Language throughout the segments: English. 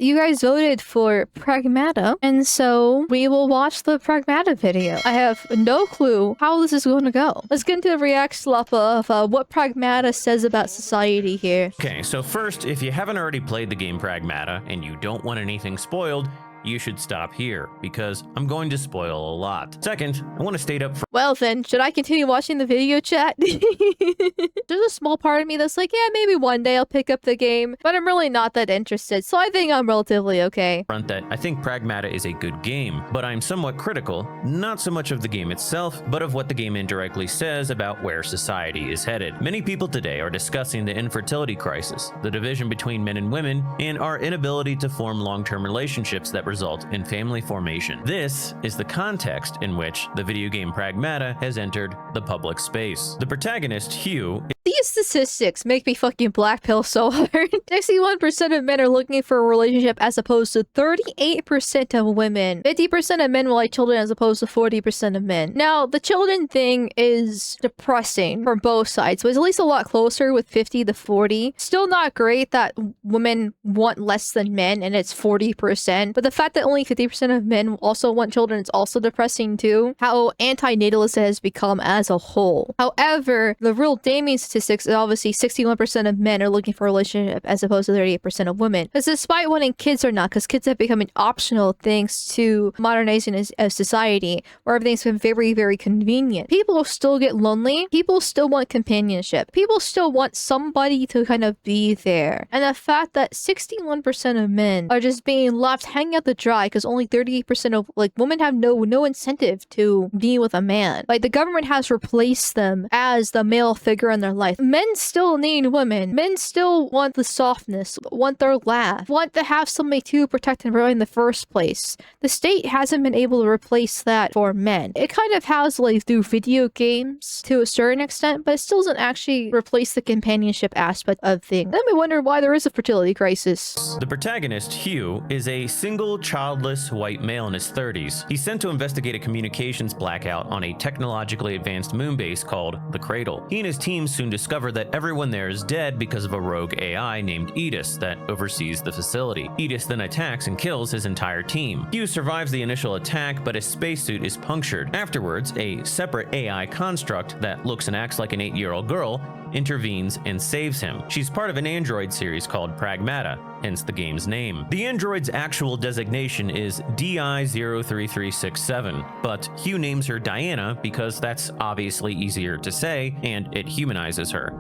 You guys voted for Pragmata, and so we will watch the Pragmata video. I have no clue how this is going to go. Let's get into a react slop of what Pragmata says about society here. Okay, so first, if you haven't already played the game Pragmata and you don't want anything spoiled, you should stop here, because I'm going to spoil a lot. Second, I want to state up front. Well then, should I continue watching the video chat? There's a small part of me that's like, yeah, maybe one day I'll pick up the game, but I'm really not that interested, so I think I'm relatively okay. That I think Pragmata is a good game, but I'm somewhat critical, not so much of the game itself, but of what the game indirectly says about where society is headed. Many people today are discussing the infertility crisis, the division between men and women, and our inability to form long-term relationships that result in family formation. This is the context in which the video game Pragmata has entered the public space. The protagonist, Hugh, These statistics make me fucking black pill so hard. 61% of men are looking for a relationship as opposed to 38% of women. 50% of men will like children as opposed to 40% of men. Now, the children thing is depressing for both sides, but it's at least a lot closer with 50 to 40. Still not great that women want less than men and it's 40%, but the fact that only 50% of men also want children is also depressing too. How anti-natalist it has become as a whole. However, the real damning statistics is obviously 61% of men are looking for a relationship as opposed to 38% of women. Because despite wanting kids or not, because kids have become an optional thanks to modernizing of society, where everything's been very, very convenient. People still get lonely. People still want companionship. People still want somebody to kind of be there. And the fact that 61% of men are just being left hanging out to dry because only 38% of women have no incentive to be with a man. Like the government has replaced them as the male figure in their life. Men still need women. Men still want the softness, want their laugh, want to have somebody to protect and provide in the first place. The state hasn't been able to replace that for men. It kind of has through video games to a certain extent, but it still doesn't actually replace the companionship aspect of things. Then we wonder why there is a fertility crisis. The protagonist, Hugh, is a single, childless white male in his 30s. He's sent to investigate a communications blackout on a technologically advanced moon base called the Cradle. He and his team soon discover that everyone there is dead because of a rogue AI named Edis that oversees the facility. Edis then attacks and kills his entire team. Hugh survives the initial attack, but his spacesuit is punctured. Afterwards, a separate AI construct that looks and acts like an 8-year-old girl intervenes and saves him. She's part of an android series called Pragmata, hence the game's name. The android's actual designation is DI-03367, but Hugh names her Diana because that's obviously easier to say, and it humanizes her.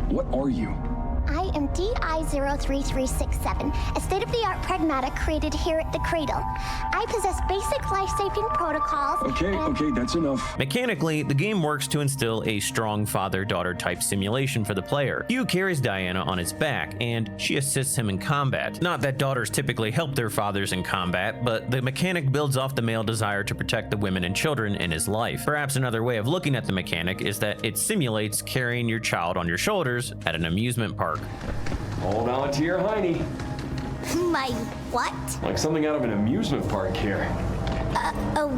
What are you? I am DI-03367, a state-of-the-art Pragmata created here at the Cradle. I possess basic life-saving protocols. Okay, that's enough. Mechanically, the game works to instill a strong father-daughter type simulation for the player. Hugh carries Diana on his back, and she assists him in combat. Not that daughters typically help their fathers in combat, but the mechanic builds off the male desire to protect the women and children in his life. Perhaps another way of looking at the mechanic is that it simulates carrying your child on your shoulders at an amusement park. Hold on to your hiney. My what? Like something out of an amusement park here.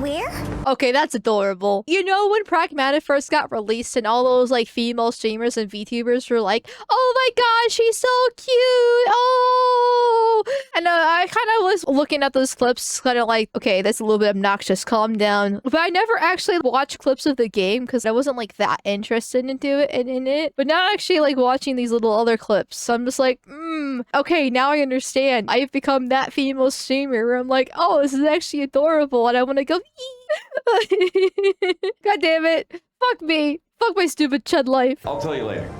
Where? Okay, that's adorable. You know when Pragmata first got released and all those female streamers and VTubers were like, oh my god, she's so cute, oh! And I kind of was looking at those clips kind of okay, that's a little bit obnoxious, calm down. But I never actually watched clips of the game because I wasn't that interested into it and in it. But now actually watching these little other clips, so I'm just okay, now I understand. I've become that female streamer where I'm oh, this is actually adorable and I want to go God damn it. Fuck me. Fuck my stupid chud life. I'll tell you later.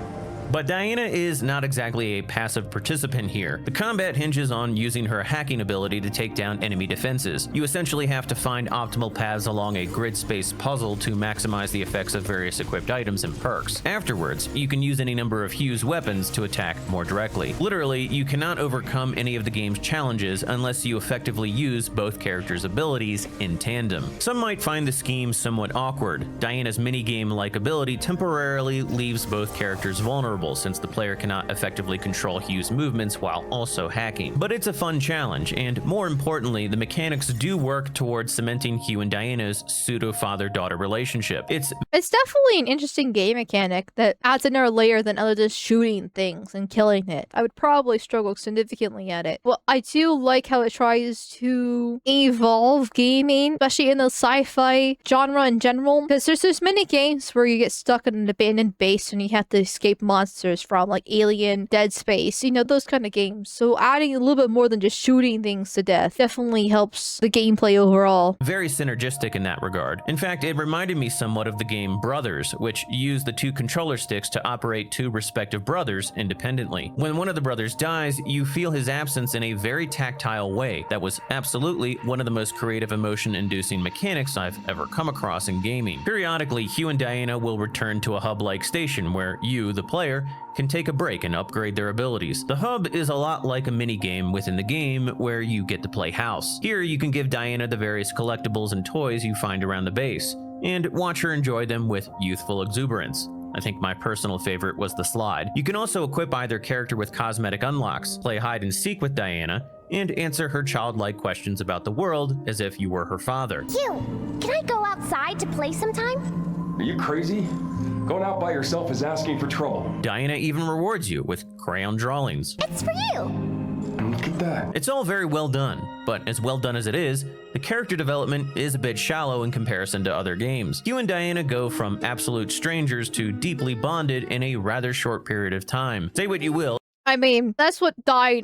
But Diana is not exactly a passive participant here. The combat hinges on using her hacking ability to take down enemy defenses. You essentially have to find optimal paths along a grid space puzzle to maximize the effects of various equipped items and perks. Afterwards, you can use any number of Hugh's weapons to attack more directly. Literally, you cannot overcome any of the game's challenges unless you effectively use both characters' abilities in tandem. Some might find the scheme somewhat awkward. Diana's minigame-like ability temporarily leaves both characters vulnerable non-refundable since the player cannot effectively control Hugh's movements while also hacking. But it's a fun challenge, and more importantly, the mechanics do work towards cementing Hugh and Diana's pseudo-father-daughter relationship. It's definitely an interesting game mechanic that adds another layer than other just shooting things and killing it. I would probably struggle significantly at it. Well, I do like how it tries to evolve gaming, especially in the sci-fi genre in general, because there's many games where you get stuck in an abandoned base and you have to escape monsters from, like Alien, Dead Space, you know, those kind of games. So adding a little bit more than just shooting things to death definitely helps the gameplay overall. very synergistic in that regard. In fact, it reminded me somewhat of the game Brothers, which used the two controller sticks to operate two respective brothers independently. When one of the brothers dies, you feel his absence in a very tactile way. That was absolutely one of the most creative emotion-inducing mechanics I've ever come across in gaming. Periodically, Hugh and Diana will return to a hub-like station where you, the player, can take a break and upgrade their abilities. The hub is a lot like a mini-game within the game where you get to play house. Here, you can give Diana the various collectibles and toys you find around the base, and watch her enjoy them with youthful exuberance. I think my personal favorite was the slide. You can also equip either character with cosmetic unlocks, play hide and seek with Diana, and answer her childlike questions about the world as if you were her father. Hugh, can I go outside to play sometime? Are you crazy? Going out by yourself is asking for trouble. Diana even rewards you with crayon drawings. It's for you. Look at that. It's all very well done, but as well done as it is, the character development is a bit shallow in comparison to other games. Hugh and Diana go from absolute strangers to deeply bonded in a rather short period of time. Say what you will, I mean, that's what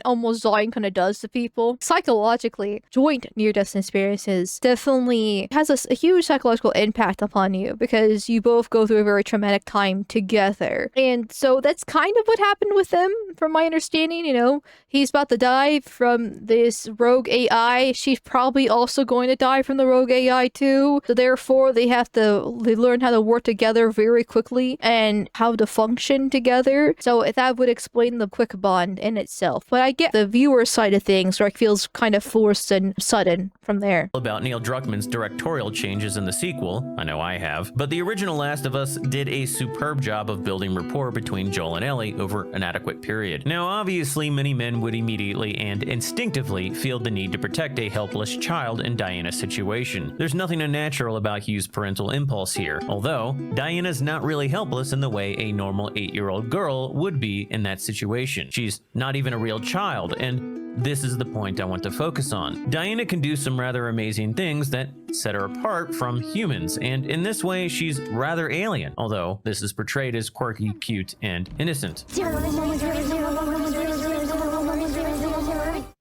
almost dying kind of does to people. Psychologically, joint near-death experiences definitely has a huge psychological impact upon you because you both go through a very traumatic time together. And so that's kind of what happened with them, from my understanding. You know, he's about to die from this rogue AI. She's probably also going to die from the rogue AI too. So therefore, they learn how to work together very quickly and how to function together. So that would explain the quick bond in itself. But I get the viewer side of things where it feels kind of forced and sudden from there. About Neil Druckmann's directorial changes in the sequel. I know I have. But the original Last of Us did a superb job of building rapport between Joel and Ellie over an adequate period. Now, obviously, many men would immediately and instinctively feel the need to protect a helpless child in Diana's situation. There's nothing unnatural about Hugh's parental impulse here, although Diana's not really helpless in the way a normal 8-year-old girl would be in that situation. She's not even a real child, and this is the point I want to focus on. Diana can do some rather amazing things that set her apart from humans, and in this way, she's rather alien, although this is portrayed as quirky, cute, and innocent.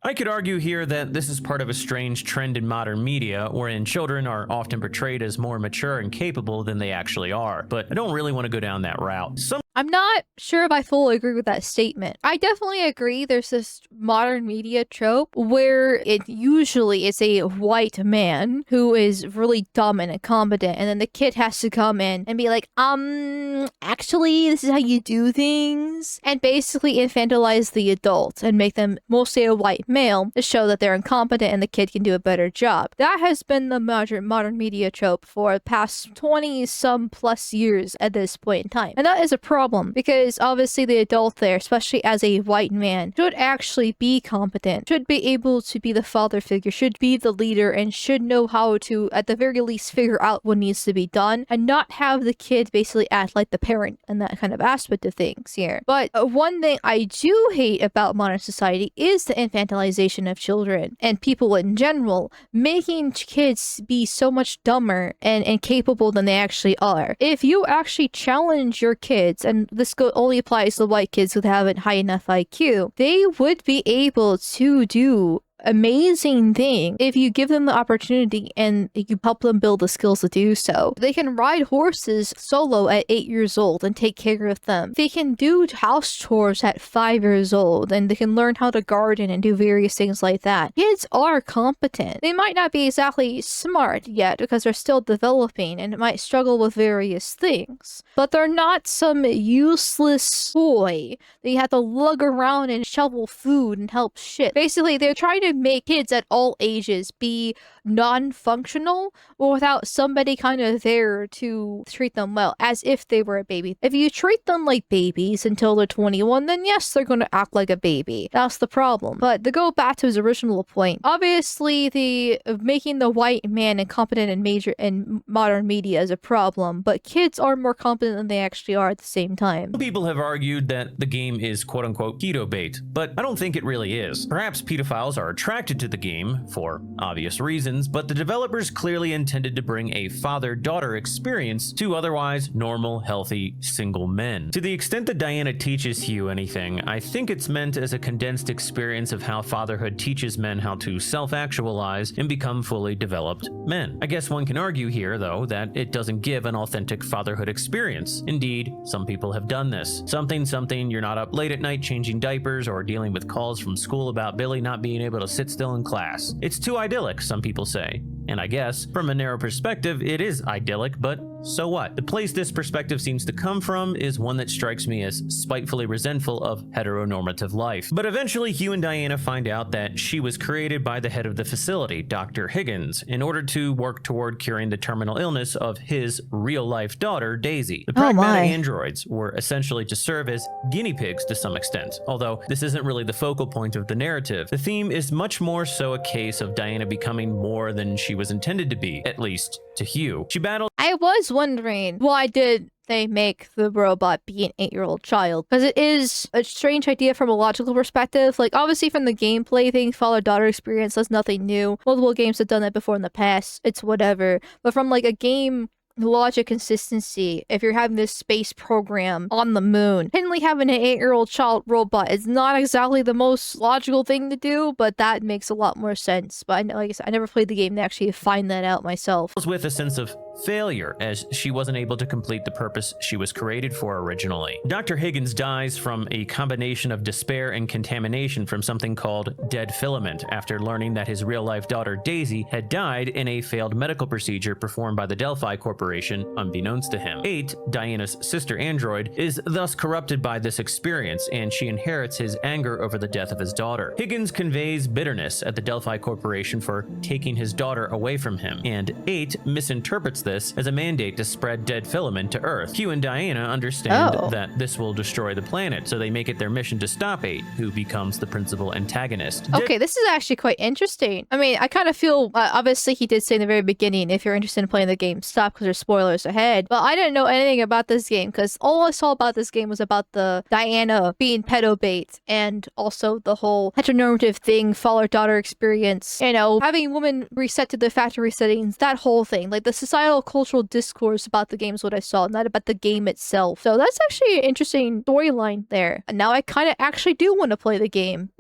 I could argue here that this is part of a strange trend in modern media wherein children are often portrayed as more mature and capable than they actually are, but I don't really want to go down that route. I'm not sure if I fully agree with that statement. I definitely agree there's this modern media trope where it usually is a white man who is really dumb and incompetent, and then the kid has to come in and be like, actually, this is how you do things, and basically infantilize the adult and make them mostly a white male to show that they're incompetent and the kid can do a better job. That has been the modern media trope for the past 20-some plus years at this point in time. And that is a problem because obviously the adult there, especially as a white man, should actually be competent, should be able to be the father figure, should be the leader, and should know how to, at the very least, figure out what needs to be done and not have the kid basically act like the parent and that kind of aspect of things here. But one thing I do hate about modern society is the infantilization of children and people in general, making kids be so much dumber and incapable than they actually are. If you actually challenge your kids, and this only applies to white kids who haven't high enough IQ, they would be able to do amazing thing if you give them the opportunity and you help them build the skills to do so. They can ride horses solo at 8 years old and take care of them. They can do house chores at 5 years old and they can learn how to garden and do various things like that. Kids are competent. They might not be exactly smart yet because they're still developing and might struggle with various things, but they're not some useless toy that you have to lug around and shovel food and help shit. Basically, they're trying to to make kids at all ages be non-functional without somebody kind of there to treat them well, as if they were a baby. If you treat them like babies until they're 21, then yes, they're going to act like a baby. That's the problem. But to go back to his original point, obviously the making the white man incompetent in modern media is a problem, but kids are more competent than they actually are at the same time. People have argued that the game is quote-unquote pedo bait, but I don't think it really is. Perhaps pedophiles are attracted to the game for obvious reasons, but the developers clearly intended to bring a father-daughter experience to otherwise normal, healthy, single men. To the extent that Diana teaches Hugh anything, I think it's meant as a condensed experience of how fatherhood teaches men how to self-actualize and become fully developed men. I guess one can argue here, though, that it doesn't give an authentic fatherhood experience. Indeed, some people have done this. Something, you're not up late at night changing diapers or dealing with calls from school about Billy not being able to sit still in class. It's too idyllic, some people say. And I guess, from a narrow perspective, it is idyllic, but so what? The place this perspective seems to come from is one that strikes me as spitefully resentful of heteronormative life. But eventually, Hugh and Diana find out that she was created by the head of the facility, Dr. Higgins, in order to work toward curing the terminal illness of his real-life daughter, Daisy. The Pragmata androids were essentially to serve as guinea pigs to some extent, although this isn't really the focal point of the narrative. The theme is much more so a case of Diana becoming more than she was intended to be, at least to Hugh. She battled. I was wondering, why did they make the robot be an 8-year-old child? Because it is a strange idea from a logical perspective. Like, obviously from the gameplay thing, father-daughter experience, that's nothing new. Multiple games have done that before in the past. It's whatever. But from like a game logic consistency, if you're having this space program on the moon, suddenly having an 8-year-old child robot is not exactly the most logical thing to do, but that makes a lot more sense. But I know, like I said, I never played the game to actually find that out myself. With a sense of failure, as she wasn't able to complete the purpose she was created for originally. Dr. Higgins dies from a combination of despair and contamination from something called dead filament after learning that his real-life daughter Daisy had died in a failed medical procedure performed by the Delphi Corporation unbeknownst to him. 8, Diana's sister android, is thus corrupted by this experience, and she inherits his anger over the death of his daughter. Higgins conveys bitterness at the Delphi Corporation for taking his daughter away from him, and 8 misinterprets this as a mandate to spread dead filament to Earth. Hugh and Diana understand that this will destroy the planet, so they make it their mission to stop 8, who becomes the principal antagonist. Okay, this is actually quite interesting. I mean, I kind of feel, obviously he did say in the very beginning, if you're interested in playing the game, stop because there's spoilers ahead. But I didn't know anything about this game because all I saw about this game was about the Diana being pedo bait and also the whole heteronormative thing, father-daughter experience, you know, having women reset to the factory settings, that whole thing. Like the societal cultural discourse about the game is what I saw, not about the game itself. So that's actually an interesting storyline there. And now I kind of actually do want to play the game.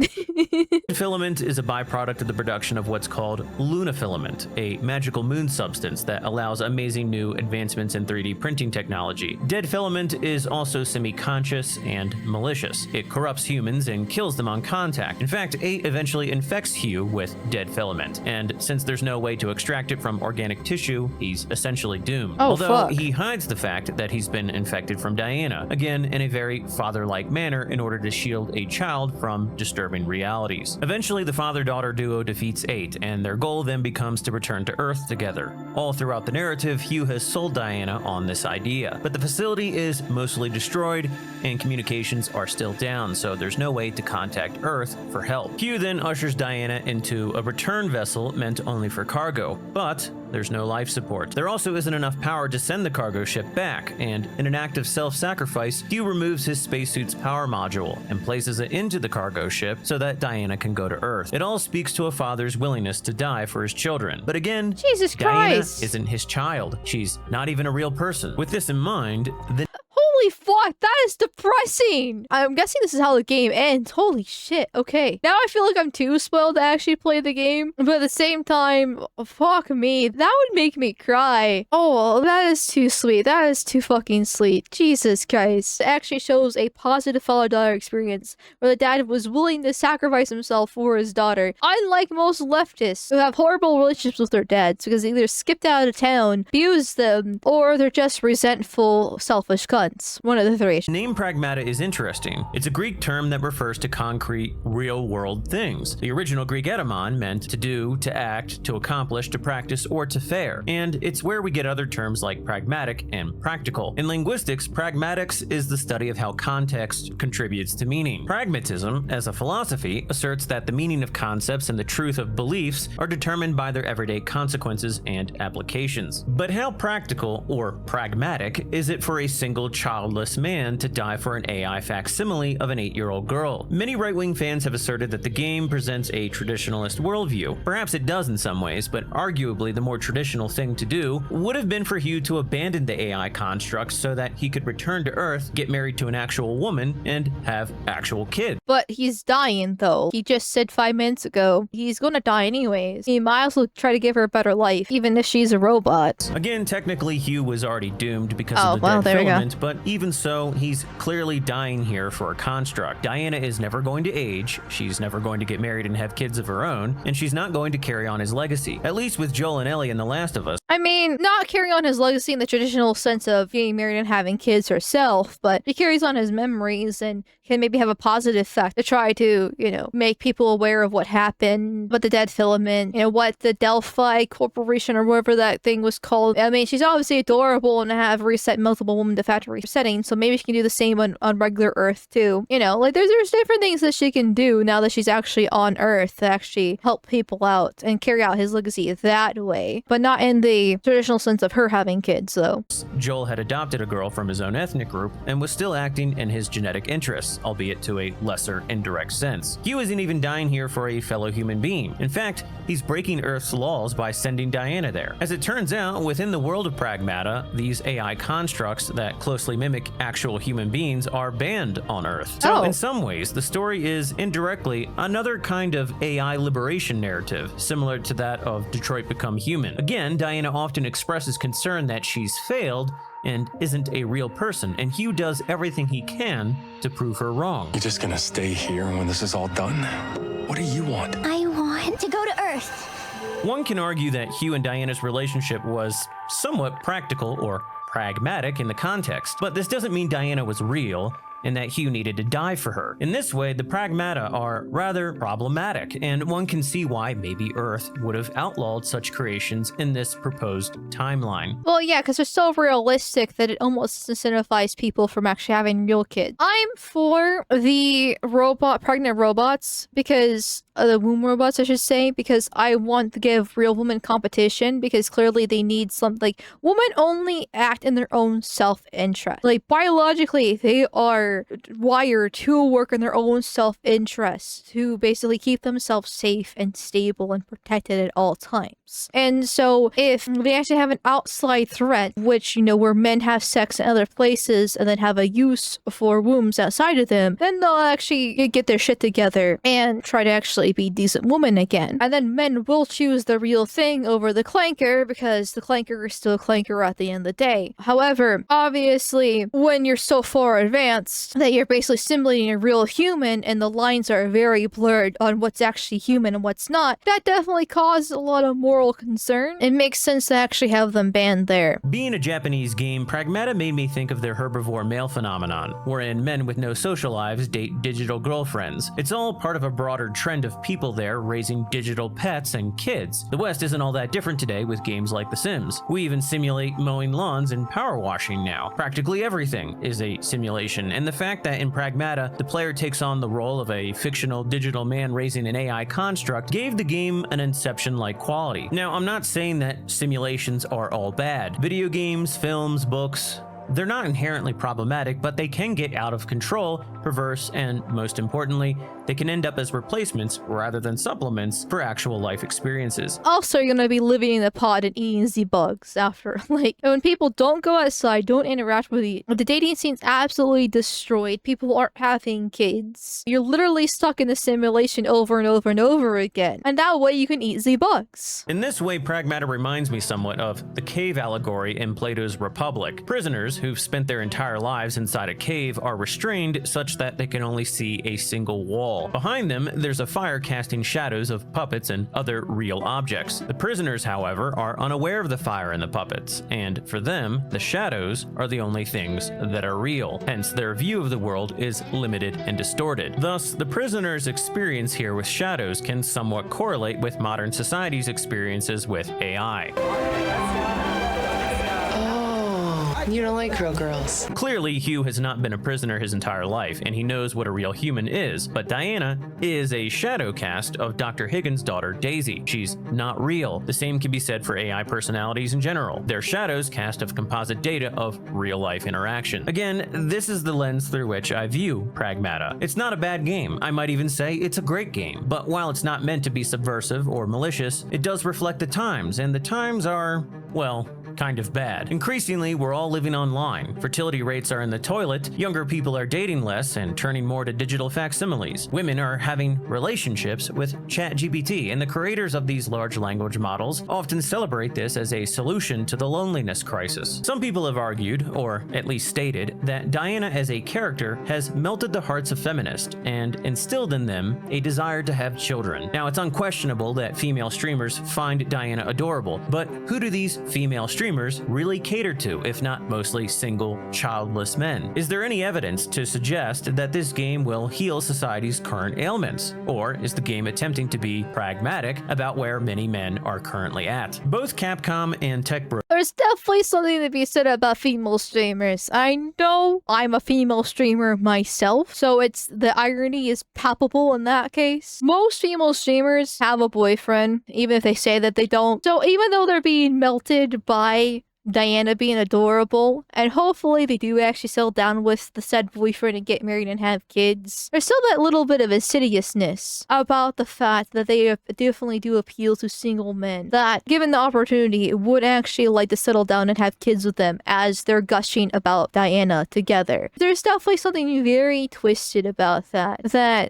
Filament is a byproduct of the production of what's called lunafilament, a magical moon substance that allows amazing new advancements in 3D printing technology. Dead filament is also semi-conscious and malicious. It corrupts humans and kills them on contact. In fact, 8 eventually infects Hugh with dead filament, and since there's no way to extract it from organic tissue, he's essentially doomed. Although he hides the fact that he's been infected from Diana, again in a very father-like manner in order to shield a child from disturbing realities. Eventually, the father-daughter duo defeats 8, and their goal then becomes to return to Earth together. All throughout the narrative, Hugh has sold Diana on this idea, but the facility is mostly destroyed and communications are still down, so there's no way to contact Earth for help. Hugh then ushers Diana into a return vessel meant only for cargo, but there's no life support. There also isn't enough power to send the cargo ship back, and in an act of self-sacrifice, Hugh removes his spacesuit's power module and places it into the cargo ship so that Diana can go to Earth. It all speaks to a father's willingness to die for his children. But again, Jesus Diana Christ isn't his child. She's not even a real person. With this in mind, the Holy fuck, that is depressing. I'm guessing this is how the game ends. Holy shit. Okay. Now I feel like I'm too spoiled to actually play the game. But at the same time, fuck me. That would make me cry. Oh, that is too sweet. That is too fucking sweet. Jesus Christ. It actually shows a positive father-daughter experience where the dad was willing to sacrifice himself for his daughter. Unlike most leftists who have horrible relationships with their dads because they either skipped out of town, abused them, or they're just resentful, selfish cunts. One of the consideration. The name Pragmata is interesting. It's a Greek term that refers to concrete, real-world things. The original Greek etymon meant to do, to act, to accomplish, to practice, or to fare. And it's where we get other terms like pragmatic and practical. In linguistics, pragmatics is the study of how context contributes to meaning. Pragmatism, as a philosophy, asserts that the meaning of concepts and the truth of beliefs are determined by their everyday consequences and applications. But how practical, or pragmatic, is it for a single childless man to die for an AI facsimile of an 8-year-old girl? Many right-wing fans have asserted that the game presents a traditionalist worldview. Perhaps it does in some ways, but arguably the more traditional thing to do would have been for Hugh to abandon the AI construct so that he could return to Earth, get married to an actual woman, and have actual kids. But he's dying, though. He just said 5 minutes ago he's gonna die anyways. He might as well try to give her a better life, even if she's a robot. Again, technically Hugh was already doomed because Oh, of the well, dead there you go. filament, but even so, he's clearly dying here for a construct. Diana is never going to age, she's never going to get married and have kids of her own, and she's not going to carry on his legacy, at least with Joel and Ellie in The Last of Us. I mean, not carrying on his legacy in the traditional sense of getting married and having kids herself, but she carries on his memories and can maybe have a positive effect to try to, make people aware of what happened, what the dead filament, what the Delphi Corporation or whatever that thing was called. I mean, she's obviously adorable and have reset multiple women to factory settings, so maybe she can do the same on regular Earth too. There's different things that she can do now that she's actually on Earth to actually help people out and carry out his legacy that way, but not in the traditional sense of her having kids, though. Joel had adopted a girl from his own ethnic group and was still acting in his genetic interests, albeit to a lesser indirect sense. Hugh isn't even dying here for a fellow human being. In fact, he's breaking Earth's laws by sending Diana there. As it turns out, within the world of Pragmata, these AI constructs that closely mimic actual human beings are banned on Earth. So in some ways, the story is indirectly another kind of AI liberation narrative, similar to that of Detroit Become Human. Again, Diana often expresses concern that she's failed and isn't a real person, and Hugh does everything he can to prove her wrong. You're just gonna stay here when this is all done? What do you want? I want to go to Earth. One can argue that Hugh and Diana's relationship was somewhat practical or pragmatic in the context, but this doesn't mean Diana was real and that Hugh needed to die for her. In this way, the Pragmata are rather problematic, and one can see why maybe Earth would have outlawed such creations in this proposed timeline. Well, yeah, because they're so realistic that it almost incentivizes people from actually having real kids. I'm for the pregnant robots, because the womb robots, I should say, because I want to give real women competition, because clearly they need something. Women only act in their own self-interest. Biologically, they are wired to work in their own self-interest, to basically keep themselves safe and stable and protected at all times. And so if they actually have an outside threat, which, where men have sex in other places and then have a use for wombs outside of them, then they'll actually get their shit together and try to actually be decent women again. And then men will choose the real thing over the clanker, because the clanker is still a clanker at the end of the day. However, obviously, when you're so far advanced that you're basically simulating a real human and the lines are very blurred on what's actually human and what's not, that definitely causes a lot of moral concern. It makes sense to actually have them banned there. Being a Japanese game, Pragmata made me think of their herbivore male phenomenon, wherein men with no social lives date digital girlfriends. It's all part of a broader trend of people there raising digital pets and kids. The West isn't all that different today with games like The Sims. We even simulate mowing lawns and power washing now. Practically everything is a simulation, and the fact that in Pragmata, the player takes on the role of a fictional digital man raising an AI construct gave the game an Inception-like quality. Now, I'm not saying that simulations are all bad. Video games, films, books, they're not inherently problematic, but they can get out of control, perverse, and most importantly, they can end up as replacements rather than supplements for actual life experiences. Also, you're gonna be living in the pod and eating the bugs after. When people don't go outside, don't interact with you, the dating scene's absolutely destroyed. People aren't having kids. You're literally stuck in the simulation over and over and over again. And that way you can eat the bugs. In this way, Pragmata reminds me somewhat of the cave allegory in Plato's Republic. Prisoners, who've spent their entire lives inside a cave are restrained such that they can only see a single wall. Behind them, there's a fire casting shadows of puppets and other real objects. The prisoners, however, are unaware of the fire and the puppets, and for them, the shadows are the only things that are real. Hence, their view of the world is limited and distorted. Thus, the prisoners' experience here with shadows can somewhat correlate with modern society's experiences with AI. You don't like real girls. Clearly, Hugh has not been a prisoner his entire life, and he knows what a real human is, but Diana is a shadow cast of Dr. Higgins' daughter, Daisy. She's not real. The same can be said for AI personalities in general. They're shadows cast of composite data of real-life interaction. Again, this is the lens through which I view Pragmata. It's not a bad game. I might even say it's a great game. But while it's not meant to be subversive or malicious, it does reflect the times, and the times are, well, kind of bad. Increasingly, we're all living online. Fertility rates are in the toilet, younger people are dating less and turning more to digital facsimiles. Women are having relationships with ChatGPT, and the creators of these large language models often celebrate this as a solution to the loneliness crisis. Some people have argued, or at least stated, that Diana as a character has melted the hearts of feminists and instilled in them a desire to have children. Now, it's unquestionable that female streamers find Diana adorable, but who do these female streamers really cater to, if not mostly single, childless men? Is there any evidence to suggest that this game will heal society's current ailments? Or is the game attempting to be pragmatic about where many men are currently at? Both Capcom and TechBro. There's definitely something to be said about female streamers. I know I'm a female streamer myself, so the irony is palpable in that case. Most female streamers have a boyfriend, even if they say that they don't. So even though they're being melted by Diana being adorable, and hopefully they do actually settle down with the said boyfriend and get married and have kids, there's still that little bit of insidiousness about the fact that they definitely do appeal to single men that, given the opportunity, would actually like to settle down and have kids with them as they're gushing about Diana together. There's definitely something very twisted about that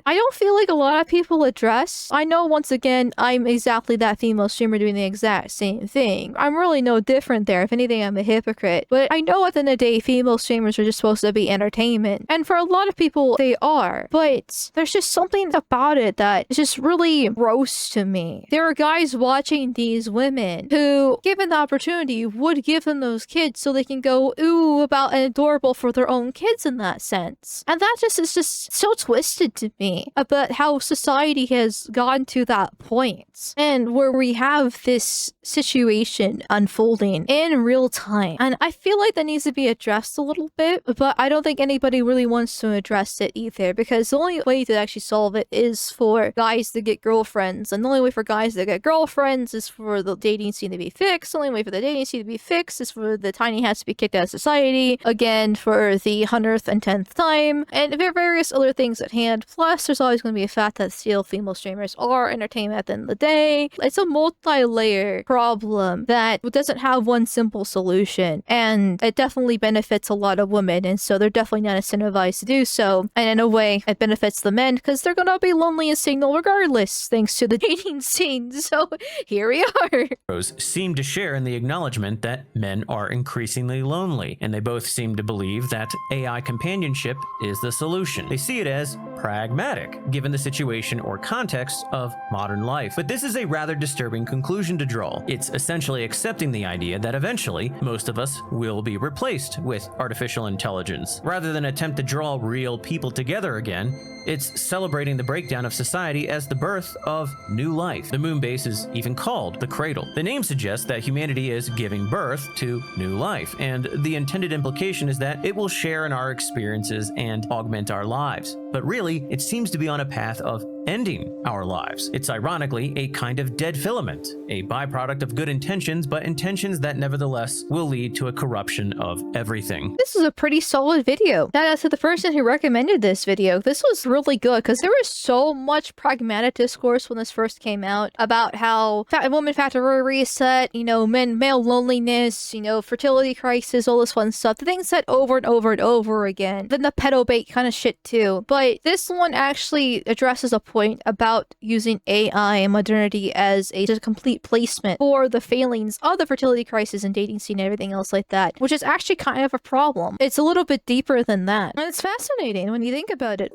I don't feel like a lot of people address. I know, once again, I'm exactly that female streamer doing the exact same thing. I'm really no different there. If anything, I'm a hypocrite. But I know at the end of the day, female streamers are just supposed to be entertainment. And for a lot of people, they are. But there's just something about it that is just really gross to me. There are guys watching these women who, given the opportunity, would give them those kids so they can go ooh about and adorable for their own kids in that sense. And that just is just so twisted to me about how society has gone to that point. And where we have this situation unfolding in real time. And I feel like that needs to be addressed a little bit, but I don't think anybody really wants to address it either, because the only way to actually solve it is for guys to get girlfriends, and the only way for guys to get girlfriends is for the dating scene to be fixed. The only way for the dating scene to be fixed is for the tiny hats to be kicked out of society, again for the 100th and 10th time, and various other things at hand. Plus, there's always going to be a fact that still female streamers are entertainment at the end of the day. It's a multi-layer problem that doesn't have one simple solution, and it definitely benefits a lot of women, and so they're definitely not incentivized to do so. And in a way, it benefits the men because they're gonna be lonely and single regardless, thanks to the dating scene. So here we are. Seem to share in the acknowledgement that men are increasingly lonely, and they both seem to believe that AI companionship is the solution. They see it as pragmatic, given the situation or context of modern life. But this is a rather disturbing conclusion to draw. It's essentially accepting the idea that eventually most of us will be replaced with artificial intelligence. Rather than attempt to draw real people together again, it's celebrating the breakdown of society as the birth of new life. The moon base is even called the cradle. The name suggests that humanity is giving birth to new life, and the intended implication is that it will share in our experiences and augment our lives. But really, it seems to be on a path of ending our lives. It's ironically a kind of dead filament, a byproduct of good intentions, but intentions that nevertheless will lead to a corruption of everything. This is a pretty solid video. Now, to the person who recommended this video, this was really good because there was so much pragmatic discourse when this first came out about how woman factory reset, male loneliness, fertility crisis, all this fun stuff. The things said over and over and over again. Then the pedo bait kind of shit too. But this one actually addresses a point point about using AI and modernity as a just complete placement for the failings of the fertility crisis and dating scene and everything else like that, which is actually kind of a problem. It's a little bit deeper than that. And it's fascinating when you think about it.